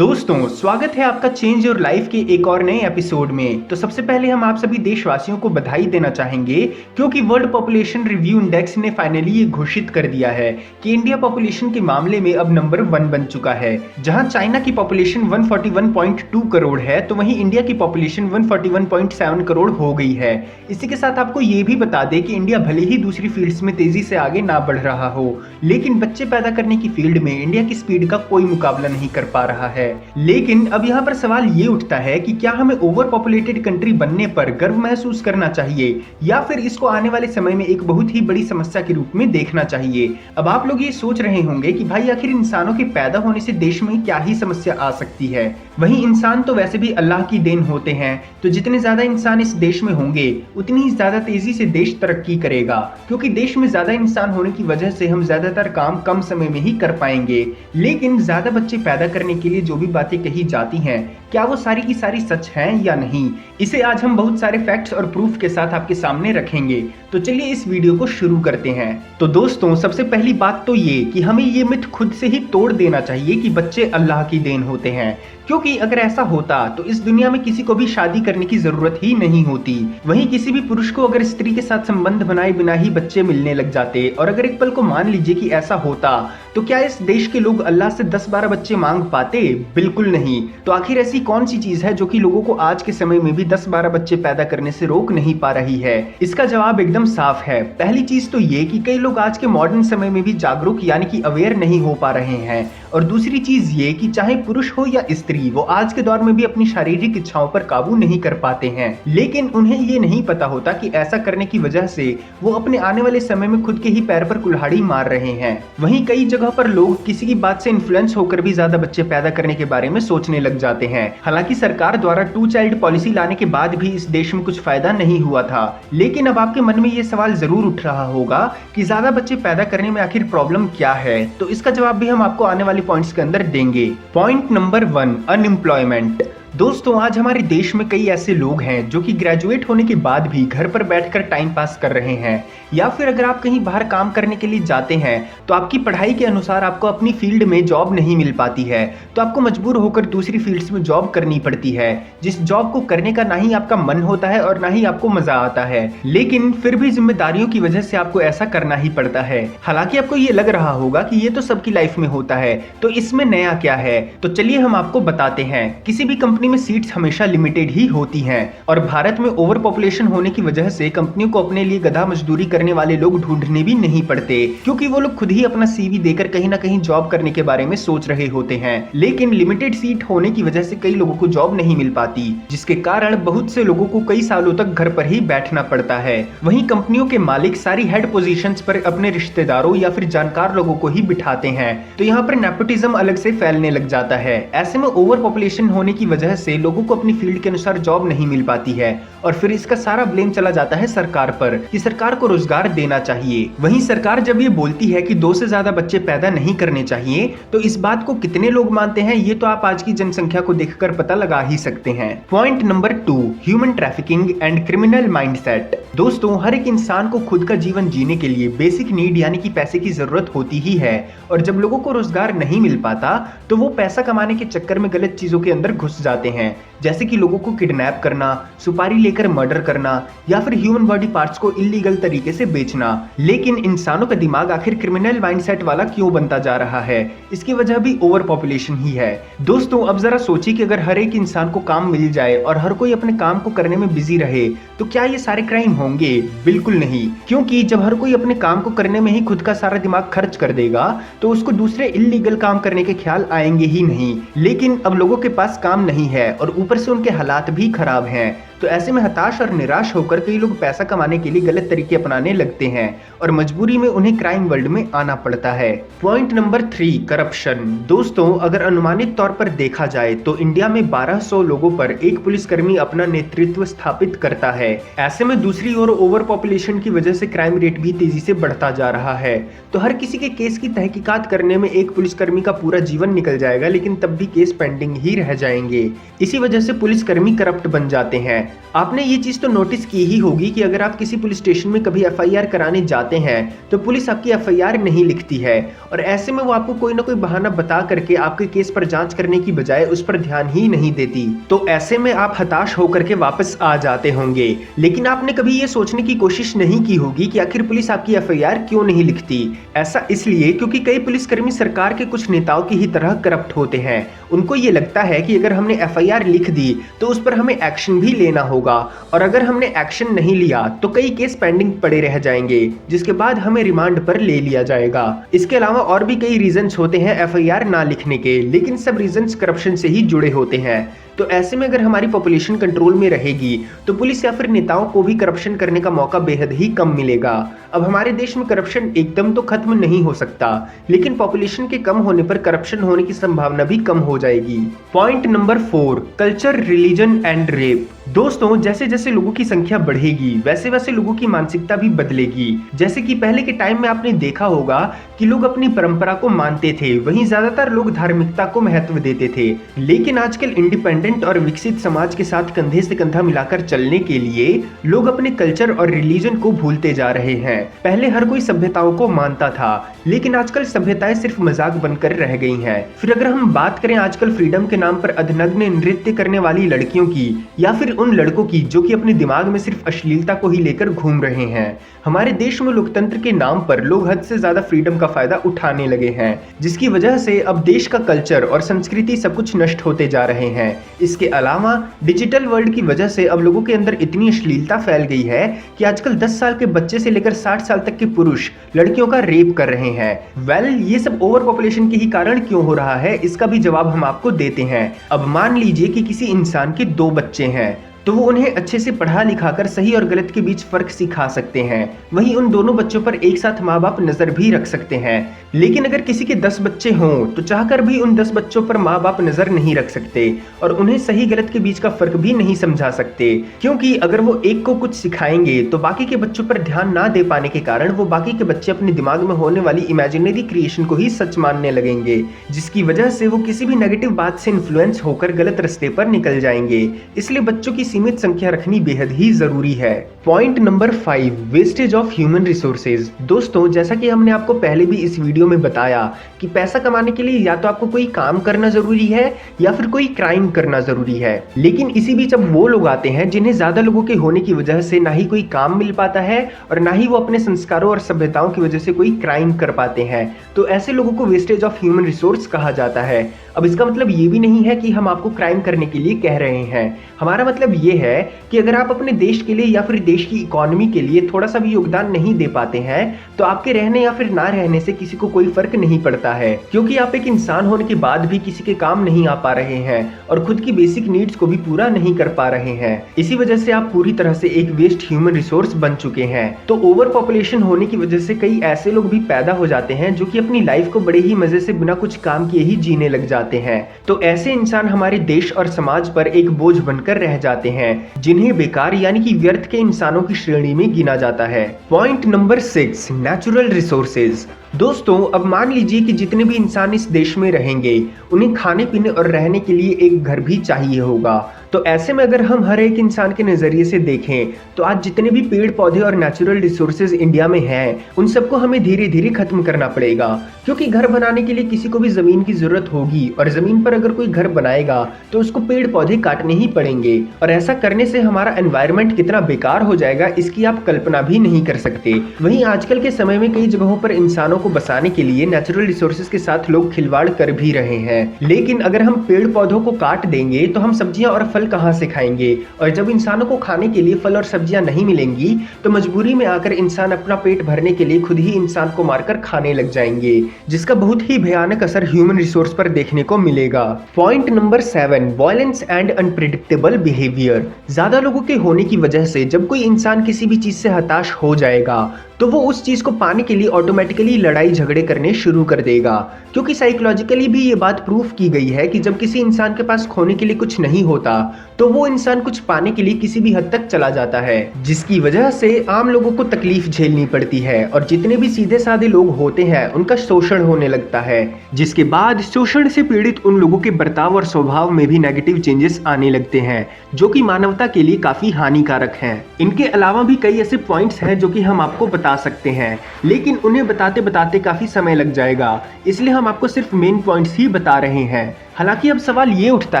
दोस्तों स्वागत है आपका चेंज योर लाइफ के एक और नए एपिसोड में। तो सबसे पहले हम आप सभी देशवासियों को बधाई देना चाहेंगे क्योंकि वर्ल्ड पॉपुलेशन रिव्यू इंडेक्स ने फाइनली ये घोषित कर दिया है कि इंडिया पॉपुलेशन के मामले में अब नंबर 1 बन चुका है। जहां चाइना की पॉपुलेशन 141.2 करोड़ है तो वहीं इंडिया की पॉपुलेशन 141.7 करोड़ हो गई है। इसी के साथ आपको ये भी बता दें कि इंडिया भले ही दूसरी फील्ड्स में तेजी से आगे ना बढ़ रहा हो, लेकिन बच्चे पैदा करने की फील्ड में इंडिया की स्पीड का कोई मुकाबला नहीं कर पा रहा है। लेकिन अब यहाँ पर सवाल ये उठता है कि क्या हमें ओवर पॉपुलेटेड कंट्री बनने पर गर्व महसूस करना चाहिए या फिर इसको आने वाले समय में एक बहुत ही बड़ी समस्या के रूप में देखना चाहिए। अब आप लोग ये सोच रहे होंगे कि भाई आखिर इंसानों के पैदा होने से देश में क्या ही समस्या आ सकती है। वहीं इंसान तो वैसे भी अल्लाह की देन होते हैं, तो जितने ज्यादा इंसान इस देश में होंगे उतनी ही ज्यादा तेजी से देश तरक्की करेगा, क्योंकि देश में ज्यादा इंसान होने की वजह से हम ज्यादातर काम कम समय में ही कर पाएंगे। लेकिन ज्यादा बच्चे पैदा करने के लिए जो भी बातें कही जाती हैं, क्या वो सारी की सारी सच हैं या नहीं, इसे आज हम बहुत सारे फैक्ट्स और प्रूफ के साथ आपके सामने रखेंगे। तो चलिए इस वीडियो को शुरू करते हैं। तो दोस्तों सबसे पहली बात तो ये कि हमें ये मिथ खुद से ही तोड़ देना चाहिए कि बच्चे अल्लाह की देन होते हैं, क्योंकि अगर ऐसा होता तो इस दुनिया में किसी को भी शादी करने की जरूरत ही नहीं होती। वहीं किसी भी पुरुष को अगर स्त्री के साथ संबंध बनाए बिना ही बच्चे मिलने लग जाते, और अगर एक पल को मान लीजिए कि ऐसा होता, तो क्या इस देश के लोग अल्लाह से 10-12 बच्चे मांग पाते? बिल्कुल नहीं। तो आखिर ऐसी कौन सी चीज है जो कि लोगों को आज के समय में भी 10-12 बच्चे पैदा करने से रोक नहीं पा रही है? इसका जवाब एकदम साफ है। पहली चीज तो ये कि कई लोग आज के मॉडर्न समय में भी जागरूक यानी कि अवेयर नहीं हो पा रहे हैं, और दूसरी चीज ये कि चाहे पुरुष हो या स्त्री, वो आज के दौर में भी अपनी शारीरिक इच्छाओं पर काबू नहीं कर पाते हैं। लेकिन उन्हें ये नहीं पता होता कि ऐसा करने की वजह से वो अपने आने वाले समय में खुद के ही पैर पर कुल्हाड़ी मार रहे हैं। वहीं कई जगह पर लोग किसी की बात से इन्फ्लुएंस होकर भी ज्यादा बच्चे पैदा करने के बारे में सोचने लग जाते हैं। हालांकि सरकार द्वारा 2 चाइल्ड पॉलिसी लाने के बाद भी इस देश में कुछ फायदा नहीं हुआ था। लेकिन अब आपके मन में ये सवाल जरूर उठ रहा होगा कि ज्यादा बच्चे पैदा करने में आखिर प्रॉब्लम क्या है, तो इसका जवाब भी हम आपको आने वाले पॉइंट्स के अंदर देंगे। Point number 1, unemployment. दोस्तों आज हमारे देश में कई ऐसे लोग हैं जो कि ग्रेजुएट होने के बाद भी घर पर बैठकर टाइम पास कर रहे हैं, या फिर अगर आप कहीं बाहर काम करने के लिए जाते हैं तो आपकी पढ़ाई के अनुसार आपको अपनी फील्ड में जॉब नहीं मिल पाती है, तो आपको मजबूर होकर दूसरी फील्ड्स में जॉब करनी पड़ती है, जिस जॉब को करने का ना ही आपका मन होता है और ना ही आपको मजा आता है, लेकिन फिर भी जिम्मेदारियों की वजह से आपको ऐसा करना ही पड़ता है। हालांकि आपको ये लग रहा होगा कि ये तो सबकी लाइफ में होता है, तो इसमें नया क्या है? तो चलिए हम आपको बताते हैं। किसी भी कंपनी में सीट्स हमेशा लिमिटेड ही होती हैं, और भारत में ओवर पॉपुलेशन होने की वजह से कंपनियों को अपने लिए गधा मजदूरी करने वाले लोग ढूंढने भी नहीं पड़ते, क्योंकि वो लोग खुद ही अपना सीवी देकर कहीं ना कहीं जॉब करने के बारे में सोच रहे होते हैं। लेकिन लिमिटेड सीट होने की वजह से कई लोगों को जॉब नहीं मिल पाती, जिसके कारण बहुत से लोगों को कई सालों तक घर पर ही बैठना पड़ता है। वहीं कंपनियों के मालिक सारी हेड पोजीशंस पर अपने रिश्तेदारों या फिर जानकार लोगों को ही बिठाते हैं, तो यहाँ पर नेपोटिज्म अलग से फैलने लग जाता है। ऐसे में ओवर पॉपुलेशन होने की वजह से लोगों को अपनी फील्ड के अनुसार जॉब नहीं मिल पाती है, और फिर इसका सारा ब्लेम चला जाता है सरकार पर कि सरकार को रोजगार देना चाहिए। वहीं सरकार जब ये बोलती है कि 2 से ज्यादा बच्चे पैदा नहीं करने चाहिए, तो इस बात को कितने लोग मानते हैं ये तो आप आज की जनसंख्या को देखकर पता लगा ही सकते हैं। Point number 2, human trafficking and criminal mindset. दोस्तों हर एक इंसान को खुद का जीवन जीने के लिए बेसिक नीड यानी कि पैसे की जरूरत होती ही है, और जब लोगों को रोजगार नहीं मिल पाता तो वो पैसा कमाने के चक्कर में गलत चीजों के अंदर घुस जाते हैं, जैसे कि लोगों को किडनैप करना, सुपारी लेकर मर्डर करना, या फिर ह्यूमन बॉडी पार्ट्स को इलीगल तरीके से बेचना। लेकिन इंसानों का दिमाग आखिर क्रिमिनल माइंडसेट वाला क्यों बनता जा रहा है? इसकी वजह भी ओवर पॉपुलेशन ही है। दोस्तों अब जरा सोचिए कि अगर हर एक इंसान को काम मिल जाए और हर कोई अपने काम को करने में बिजी रहे, तो क्या ये सारे क्राइम होंगे? बिल्कुल नहीं, क्योंकि जब हर कोई अपने काम को करने में ही खुद का सारा दिमाग खर्च कर देगा तो उसको दूसरे इलीगल काम करने के ख्याल आएंगे ही नहीं। लेकिन अब लोगों के पास काम नहीं है और ऊपर से उनके हालात भी खराब हैं, तो ऐसे में हताश और निराश होकर कई लोग पैसा कमाने के लिए गलत तरीके अपनाने लगते हैं, और मजबूरी में उन्हें क्राइम वर्ल्ड में आना पड़ता है। Point number 3, corruption. दोस्तों अगर अनुमानित तौर पर देखा जाए तो इंडिया में 1200 लोगों पर एक पुलिसकर्मी अपना नेतृत्व स्थापित करता है। ऐसे में दूसरी ओर ओवर पॉपुलेशन की वजह से क्राइम रेट भी तेजी से बढ़ता जा रहा है, तो हर किसी के केस की तहकीकात करने में एक पुलिसकर्मी का पूरा जीवन निकल जाएगा, लेकिन तब भी केस पेंडिंग ही रह जाएंगे। इसी वजह से पुलिसकर्मी करप्ट बन जाते हैं, आपने ये चीज़ तो नोटिस की ही होगी कि अगर आप किसी पुलिस स्टेशन में कभी एफआईआर कराने जाते हैं तो पुलिस आपकी एफआईआर नहीं लिखती है और ऐसे में वो आपको कोई ना कोई बहाना बता करके आपके केस पर जांच करने की बजाय उस पर ध्यान ही नहीं देती। तो ऐसे में आप हताश होकर के वापस आ जाते होंगे। लेकिन आपने कभी ये सोचने की कोशिश नहीं की होगी कि आखिर पुलिस आपकी एफआईआर क्यों नहीं लिखती। ऐसा इसलिए क्योंकि कई पुलिसकर्मी सरकार के कुछ नेताओं की ही तरह करप्ट होते हैं। उनको ये लगता है कि अगर हमने एफआईआर लिख दी तो उस पर हमें एक्शन भी लेना होगा और अगर हमने एक्शन नहीं लिया तो कई केस पेंडिंग पड़े रह जाएंगे, जिसके बाद हमें रिमांड पर ले लिया जाएगा। इसके अलावा और भी कई रीजंस होते हैं एफआईआर ना लिखने के, लेकिन सब रीजंस करप्शन से ही जुड़े होते हैं। तो ऐसे में अगर हमारी पॉपुलेशन कंट्रोल में रहेगी तो पुलिस या फिर नेताओं को भी करप्शन करने का मौका बेहद ही कम मिलेगा। अब हमारे देश में करप्शन एकदम तो खत्म नहीं हो सकता, लेकिन पॉपुलेशन के कम होने पर करप्शन होने की संभावना भी कम हो जाएगी। Point number 4, culture, religion and rape. दोस्तों, जैसे जैसे लोगों की संख्या बढ़ेगी वैसे वैसे लोगों की मानसिकता भी बदलेगी। जैसे कि पहले के टाइम में आपने देखा होगा कि लोग अपनी परंपरा को मानते थे, वहीं ज्यादातर लोग धार्मिकता को महत्व देते थे। लेकिन आजकल इंडिपेंडेंट और विकसित समाज के साथ कंधे से कंधा मिलाकर चलने के लिए लोग अपने कल्चर और रिलीजन को भूलते जा रहे हैं। पहले हर कोई सभ्यताओं को मानता था, लेकिन आजकल सभ्यताएं सिर्फ मजाक बनकर रह गई हैं। फिर अगर हम बात करें आजकल फ्रीडम के नाम पर अधनग्न नृत्य करने वाली लड़कियों की या फिर उन लड़कों की जो कि अपने दिमाग में सिर्फ अश्लीलता को ही लेकर घूम रहे हैं। हमारे देश में लोकतंत्र के नाम पर लोग हद से ज्यादा फ्रीडम का फायदा उठाने लगे हैं, जिसकी वजह से अब देश का कल्चर और संस्कृति सब कुछ नष्ट होते जा रहे हैं। इसके अलावा डिजिटल वर्ल्ड की वजह से अब लोगों के अंदर इतनी अश्लीलता फैल गई है कि आजकल 10 साल के बच्चे से लेकर 60 साल तक के पुरुष लड़कियों का रेप कर रहे हैं। ये सब ओवर पॉपुलेशन के ही कारण क्यों हो रहा है, इसका भी जवाब हम आपको देते हैं। अब मान लीजिए कि किसी इंसान के 2 बच्चे हैं, तो वो उन्हें अच्छे से पढ़ा लिखाकर सही और गलत के बीच फर्क सिखा सकते हैं। वहीं उन दोनों बच्चों पर एक साथ माँ बाप नजर भी रख सकते हैं। लेकिन अगर किसी के 10 बच्चे हों तो चाहकर भी उन 10 बच्चों पर माँ बाप नजर नहीं रख सकते और उन्हें सही गलत के बीच का फर्क भी नहीं समझा सकते, क्योंकि अगर वो एक को कुछ सिखाएंगे तो बाकी के बच्चों पर ध्यान ना दे पाने के कारण वो बाकी के बच्चे अपने दिमाग में होने वाली इमेजिनरी क्रिएशन को ही सच मानने लगेंगे, जिसकी वजह से वो किसी भी नेगेटिव बात से इन्फ्लुएंस होकर गलत रास्ते पर निकल जाएंगे। इसलिए बच्चों की सीमित संख्या रखनी बेहद ही जरूरी है। Point number 5, wastage of human resources. दोस्तों, जैसा कि हमने आपको पहले भी इस वीडियो में बताया कि पैसा कमाने के लिए या तो आपको कोई काम करना जरूरी है या फिर कोई क्राइम करना जरूरी है। लेकिन इसी बीच अब वो लोग आते हैं जिन्हें ज्यादा लोगों के होने की वजह से ना ही कोई काम मिल पाता है और ना ही वो अपने संस्कारों और सभ्यताओं की वजह से कोई क्राइम कर पाते हैं। तो ऐसे लोगों को वेस्टेज ऑफ ह्यूमन रिसोर्स कहा जाता है। अब इसका मतलब ये भी नहीं है कि हम आपको क्राइम करने के लिए कह रहे हैं। हमारा मतलब ये है कि अगर आप अपने देश के लिए या फिर देश की इकोनॉमी के लिए थोड़ा सा भी योगदान नहीं दे पाते हैं तो आपके रहने या फिर ना रहने से किसी को कोई फर्क नहीं पड़ता है, क्योंकि आप एक इंसान होने के बाद भी किसी के काम नहीं आ पा रहे हैं और खुद की बेसिक नीड्स को भी पूरा नहीं कर पा रहे हैं। इसी वजह से आप पूरी तरह से एक वेस्ट ह्यूमन रिसोर्स बन चुके हैं। तो ओवर पॉपुलेशन होने की वजह से कई ऐसे लोग भी पैदा हो जाते हैं जो कि अपनी लाइफ को बड़े ही मजे से बिना कुछ काम किए ही जीने लग जाते हैं। तो ऐसे इंसान हमारे देश और समाज पर एक बोझ बनकर रह जाते हैं, जिन्हें बेकार यानी कि व्यर्थ के इंसानों की श्रेणी में गिना जाता है। Point number 6, natural resources. दोस्तों, अब मान लीजिए कि जितने भी इंसान इस देश में रहेंगे उन्हें खाने पीने और रहने के लिए एक घर भी चाहिए होगा। तो ऐसे में अगर हम हर एक इंसान के नजरिए से देखें तो आज जितने भी पेड़ पौधे और नेचुरल रिसोर्सेज इंडिया में हैं उन सबको हमें धीरे धीरे खत्म करना पड़ेगा, क्योंकि घर बनाने के लिए किसी को भी जमीन की जरूरत होगी और जमीन पर अगर कोई घर बनाएगा तो उसको पेड़ पौधे काटने ही पड़ेंगे और ऐसा करने से हमारा एनवायरनमेंट कितना बेकार हो जाएगा इसकी आप कल्पना भी नहीं कर सकते। वहीं आजकल के समय में कई जगहों पर इंसानों को बसाने के लिए नेचुरल रिसोर्सेज के साथ लोग खिलवाड़ कर भी रहे हैं, लेकिन अगर हम पेड़ पौधों को काट देंगे तो हम सब्जियां और फल कहां से खाएंगे, और जब इंसानों को खाने के लिए फल और सब्जियां नहीं मिलेंगी तो मजबूरी में आकर इंसान अपना पेट भरने के लिए खुद ही इंसान को मारकर खाने लग जाएंगे, जिसका बहुत ही भयानक असर ह्यूमन रिसोर्स पर देखने को मिलेगा। Point number 7, violence and unpredictable behaviour. ज्यादा लोगों के होने की वजह से जब कोई इंसान किसी भी चीज से हताश हो जाएगा तो वो उस चीज को पाने के लिए ऑटोमेटिकली लड़ाई झगड़े करने शुरू कर देगा, क्योंकि साइकोलॉजिकली भी ये बात प्रूफ की गई है कि जब किसी इंसान के पास खोने के लिए कुछ नहीं होता तो वो इंसान कुछ पाने के लिए किसी भी हद तक चला जाता है, जिसकी वजह से आम लोगों को तकलीफ झेलनी पड़ती है और जितने भी सीधे साधे लोग होते हैं उनका शोषण होने लगता है, जिसके बाद शोषण से पीड़ित उन लोगों के बर्ताव और स्वभाव में भी नेगेटिव चेंजेस आने लगते हैं जो कि मानवता के लिए काफी हानिकारक हैं। इनके अलावा भी कई ऐसे पॉइंट्स हैं जो कि हम आपको बता सकते हैं, लेकिन उन्हें बताते बताते काफी समय लग जाएगा, इसलिए हम आपको सिर्फ मेन पॉइंट्स ही बता रहे हैं। हालांकि अब सवाल ये उठता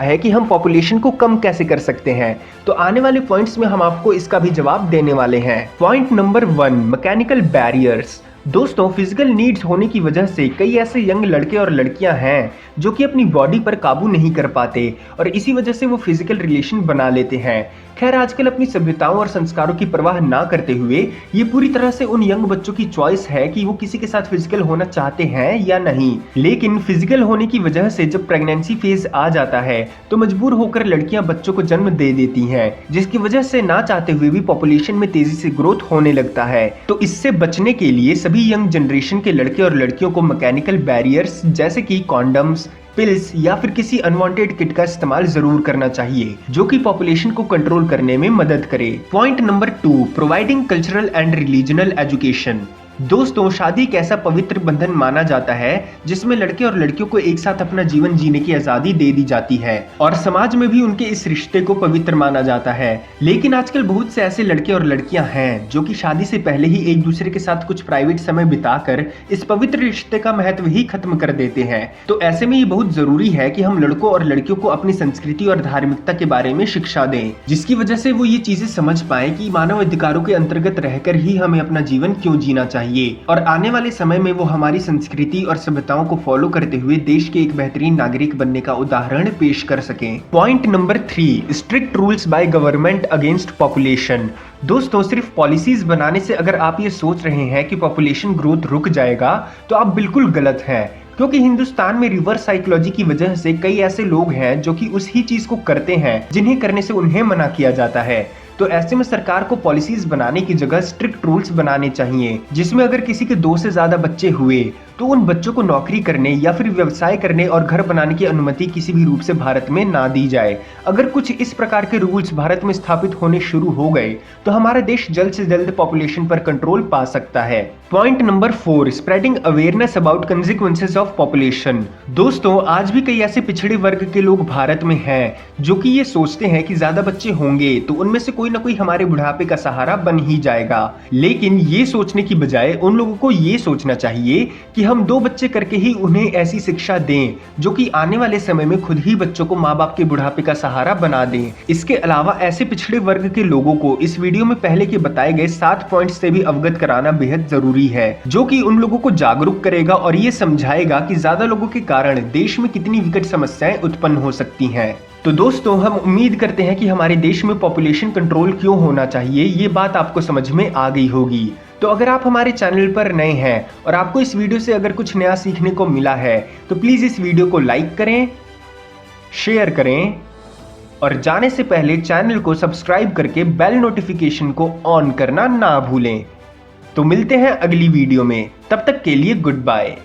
है कि हम पॉपुलेशन को कम कैसे कर सकते हैं, तो आने वाले पॉइंट्स में हम आपको इसका भी जवाब देने वाले हैं। Point number 1, mechanical barriers. दोस्तों, फिजिकल नीड्स होने की वजह से कई ऐसे यंग लड़के और लड़कियां हैं जो कि अपनी बॉडी पर काबू नहीं कर पाते और इसी वजह से वो फिजिकल रिलेशन बना लेते हैं। खैर, आजकल अपनी सभ्यताओं और संस्कारों की परवाह ना करते हुए ये पूरी तरह से उन यंग बच्चों की चॉइस है कि वो किसी के साथ फिजिकल होना चाहते हैं या नहीं। लेकिन फिजिकल होने की वजह से जब प्रेगनेंसी फेज आ जाता है तो मजबूर होकर लड़कियां बच्चों को जन्म दे देती हैं, जिसकी वजह से ना चाहते हुए भी पॉपुलेशन में तेजी से ग्रोथ होने लगता है। तो इससे बचने के लिए सभी यंग जनरेशन के लड़के और लड़कियों को मैकेनिकल बैरियर्स जैसे कि कॉन्डम्स, पिल्स या फिर किसी अनवांटेड किट का इस्तेमाल जरूर करना चाहिए जो कि पॉपुलेशन को कंट्रोल करने में मदद करे। Point number 2, providing cultural and religional education. दोस्तों, शादी एक ऐसा पवित्र बंधन माना जाता है जिसमें लड़के और लड़कियों को एक साथ अपना जीवन जीने की आजादी दे दी जाती है और समाज में भी उनके इस रिश्ते को पवित्र माना जाता है। लेकिन आजकल बहुत से ऐसे लड़के और लड़कियां हैं जो कि शादी से पहले ही एक दूसरे के साथ कुछ प्राइवेट समय बिताकर इस पवित्र रिश्ते का महत्व ही खत्म कर देते हैं। तो ऐसे में ये बहुत जरूरी है कि हम लड़कों और लड़कियों को अपनी संस्कृति और धार्मिकता के बारे में शिक्षा दें, जिसकी वजह से वो ये चीजें समझ पाए कि मानव अधिकारों के अंतर्गत रहकर ही हमें अपना जीवन क्यों जीना चाहिए और आने वाले समय में वो हमारी संस्कृति और सभ्यताओं को फॉलो करते हुए देश के एक बेहतरीन नागरिक बनने का उदाहरण पेश कर सकें। Point number 3, strict rules by government against population. दोस्तों, सिर्फ पॉलिसीज बनाने से अगर आप ये सोच रहे हैं कि पॉपुलेशन ग्रोथ रुक जाएगा तो आप बिल्कुल गलत हैं, क्योंकि हिंदुस्तान में रिवर्स साइकोलॉजी की वजह से कई ऐसे लोग हैं जो कि उस ही चीज को करते हैं जिन्हें करने से उन्हें मना किया जाता है। तो ऐसे में सरकार को पॉलिसीज बनाने की जगह स्ट्रिक्ट रूल्स बनाने चाहिए, जिसमें अगर किसी के 2 से ज्यादा बच्चे हुए तो उन बच्चों को नौकरी करने या फिर व्यवसाय करने और घर बनाने की अनुमति किसी भी रूप से भारत में ना दी जाए। अगर कुछ इस प्रकार के रूल्स भारत में स्थापित होने शुरू हो गए तो हमारा देश जल्द से जल्द पॉपुलेशन पर कंट्रोल पा सकता है। Point number 4, spreading awareness about consequences of population. दोस्तों, आज भी कई ऐसे पिछड़े वर्ग के लोग भारत में हैं जो कि ये सोचते हैं कि ज्यादा बच्चे होंगे तो उनमें से कोई ना कोई हमारे बुढ़ापे का सहारा बन ही जाएगा। लेकिन ये सोचने की बजाय उन लोगों को ये सोचना चाहिए कि हम 2 बच्चे करके ही उन्हें ऐसी शिक्षा दें जो कि आने वाले समय में खुद ही बच्चों को माँ बाप के बुढ़ापे का सहारा बना दें। इसके अलावा ऐसे पिछड़े वर्ग के लोगों को इस वीडियो में पहले के बताए गए 7 पॉइंट्स से भी अवगत कराना बेहद जरूरी है, जो कि उन लोगों को जागरूक करेगा और ये समझाएगा कि ज्यादा लोगों के कारण देश में कितनी विकट समस्याएं उत्पन्न हो सकती हैं। तो दोस्तों, हम उम्मीद करते हैं कि हमारे देश में पॉपुलेशन कंट्रोल क्यों होना चाहिए ये बात आपको समझ में आ गई होगी। तो अगर आप हमारे चैनल पर नए हैं और आपको इस वीडियो से अगर कुछ नया सीखने को मिला है तो प्लीज इस वीडियो को लाइक करें, शेयर करें और जाने से पहले चैनल को सब्सक्राइब करके बेल नोटिफिकेशन को ऑन करना ना भूलें। तो मिलते हैं अगली वीडियो में, तब तक के लिए गुड बाय।